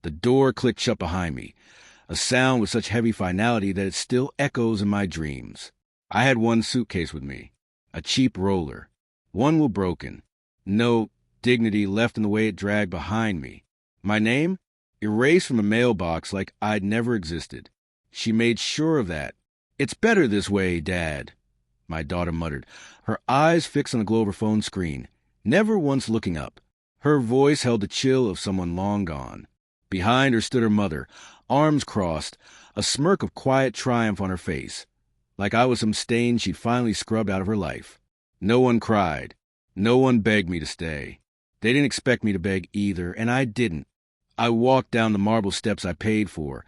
The door clicked shut behind me, a sound with such heavy finality that it still echoes in my dreams. I had one suitcase with me, a cheap roller, one wheel broken, no dignity left in the way it dragged behind me. My name? Erased from a mailbox like I'd never existed. She made sure of that. "It's better this way, Dad," my daughter muttered, her eyes fixed on the glow of her phone screen, never once looking up. Her voice held the chill of someone long gone. Behind her stood her mother, arms crossed, a smirk of quiet triumph on her face, like I was some stain she'd finally scrubbed out of her life. No one cried. No one begged me to stay. They didn't expect me to beg either, and I didn't. I walked down the marble steps I paid for,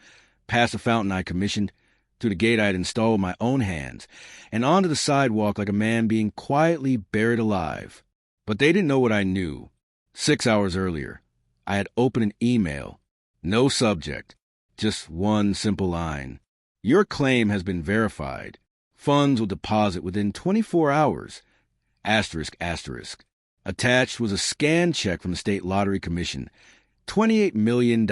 past the fountain I commissioned, through the gate I had installed with my own hands, and onto the sidewalk like a man being quietly buried alive. But they didn't know what I knew. 6 hours earlier, I had opened an email. No subject, just one simple line. "Your claim has been verified. Funds will deposit within 24 hours. Asterisk, asterisk." Attached was a scanned check from the State Lottery Commission. $28 million.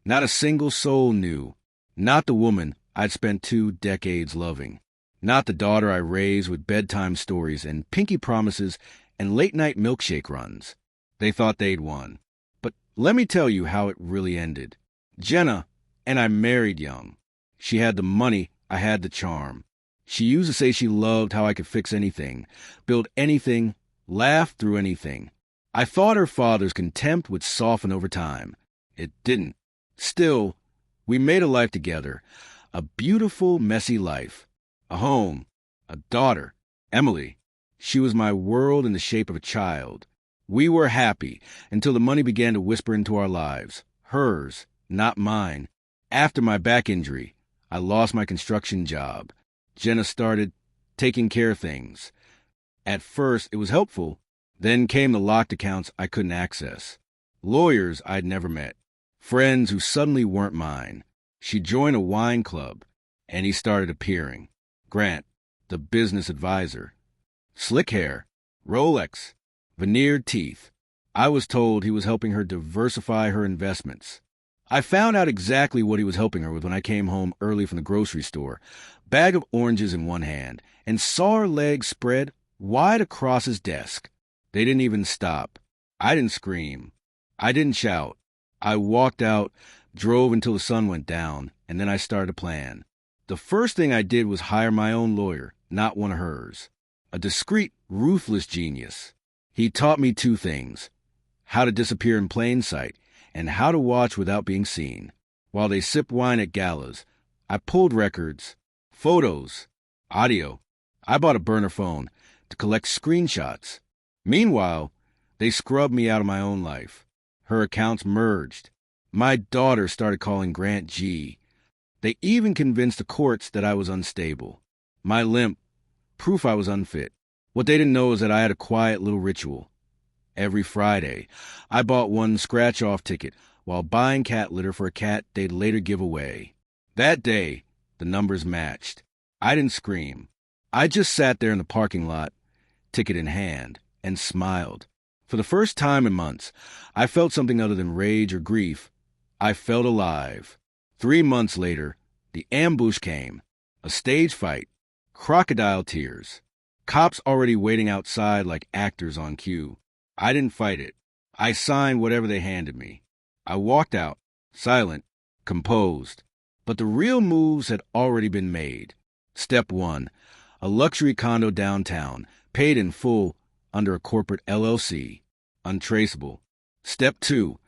Not a single soul knew. Not the woman I'd spent 2 decades loving. Not the daughter I raised with bedtime stories and pinky promises and late-night milkshake runs. They thought they'd won. But let me tell you how it really ended. Jenna and I married young. She had the money, I had the charm. She used to say she loved how I could fix anything, build anything, laugh through anything. I thought her father's contempt would soften over time. It didn't. Still, we made a life together. A beautiful, messy life. A home. A daughter. Emily. She was my world in the shape of a child. We were happy until the money began to whisper into our lives. Hers, not mine. After my back injury, I lost my construction job. Jenna started taking care of things. At first, it was helpful. Then came the locked accounts I couldn't access. Lawyers I'd never met. Friends who suddenly weren't mine. She joined a wine club, and he started appearing. Grant, the business advisor. Slick hair, Rolex, veneered teeth. I was told he was helping her diversify her investments. I found out exactly what he was helping her with when I came home early from the grocery store, bag of oranges in one hand, and saw her legs spread wide across his desk. They didn't even stop. I didn't scream. I didn't shout. I walked out, drove until the sun went down, and then I started a plan. The first thing I did was hire my own lawyer, not one of hers. A discreet, ruthless genius. He taught me 2 things: how to disappear in plain sight and how to watch without being seen. While they sipped wine at galas, I pulled records, photos, audio. I bought a burner phone to collect screenshots. Meanwhile, they scrubbed me out of my own life. Her accounts merged. My daughter started calling Grant G. They even convinced the courts that I was unstable. My limp, proof I was unfit. What they didn't know is that I had a quiet little ritual. Every Friday, I bought one scratch-off ticket while buying cat litter for a cat they'd later give away. That day, the numbers matched. I didn't scream. I just sat there in the parking lot, ticket in hand, and smiled. For the first time in months, I felt something other than rage or grief. I felt alive. 3 months later, the ambush came. A stage fight. Crocodile tears. Cops already waiting outside like actors on cue. I didn't fight it. I signed whatever they handed me. I walked out, silent, composed. But the real moves had already been made. Step 1, a luxury condo downtown, paid in full under a corporate LLC, untraceable. Step 2,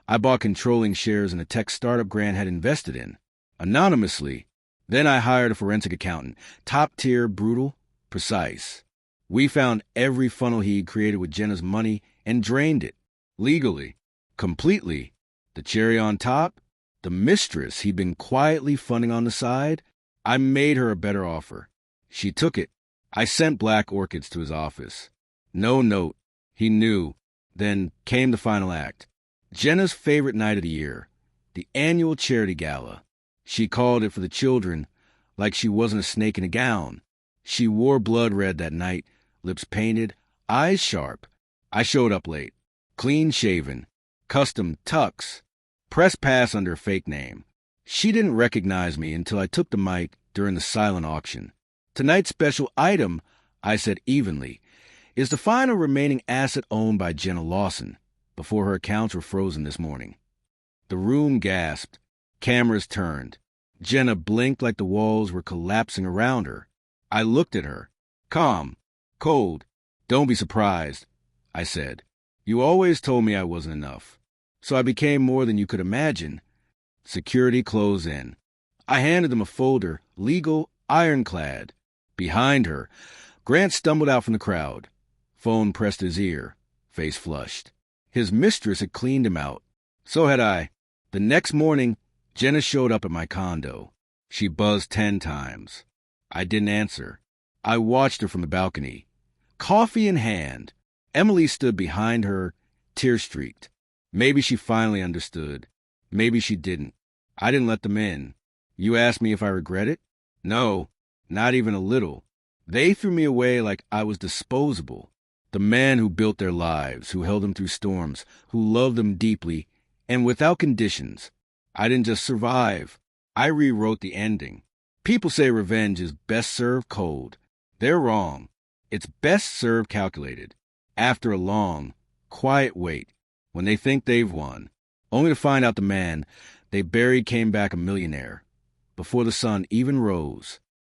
I bought controlling shares in a tech startup Grant had invested in, anonymously. Then I hired a forensic accountant, top tier, brutal, precise. We found every funnel he'd created with Jenna's money and drained it, legally, completely. The cherry on top, the mistress he'd been quietly funding on the side, I made her a better offer. She took it. I sent black orchids to his office. No note. He knew. Then came the final act. Jenna's favorite night of the year, the annual charity gala. She called it for the children, like she wasn't a snake in a gown. She wore blood red that night, lips painted, eyes sharp. I showed up late, clean shaven, custom tux. Press pass under a fake name. She didn't recognize me until I took the mic during the silent auction. Tonight's special item, I said evenly, is the final remaining asset owned by Jenna Lawson before her accounts were frozen this morning. The room gasped. Cameras turned. Jenna blinked like the walls were collapsing around her. I looked at her. Calm. Cold. Don't be surprised, I said. You always told me I wasn't enough. So I became more than you could imagine. Security closed in. I handed them a folder, legal, ironclad. Behind her, Grant stumbled out from the crowd. Phone pressed his ear, face flushed. His mistress had cleaned him out. So had I. The next morning, Jenna showed up at my condo. She buzzed 10 times. I didn't answer. I watched her from the balcony. Coffee in hand, Emily stood behind her, tear-streaked. Maybe she finally understood. Maybe she didn't. I didn't let them in. You asked me if I regret it? No, not even a little. They threw me away like I was disposable. The man who built their lives, who held them through storms, who loved them deeply and without conditions. I didn't just survive. I rewrote the ending. People say revenge is best served cold. They're wrong. It's best served calculated. After a long, quiet wait, when they think they've won, only to find out the man they buried came back a millionaire before the sun even rose.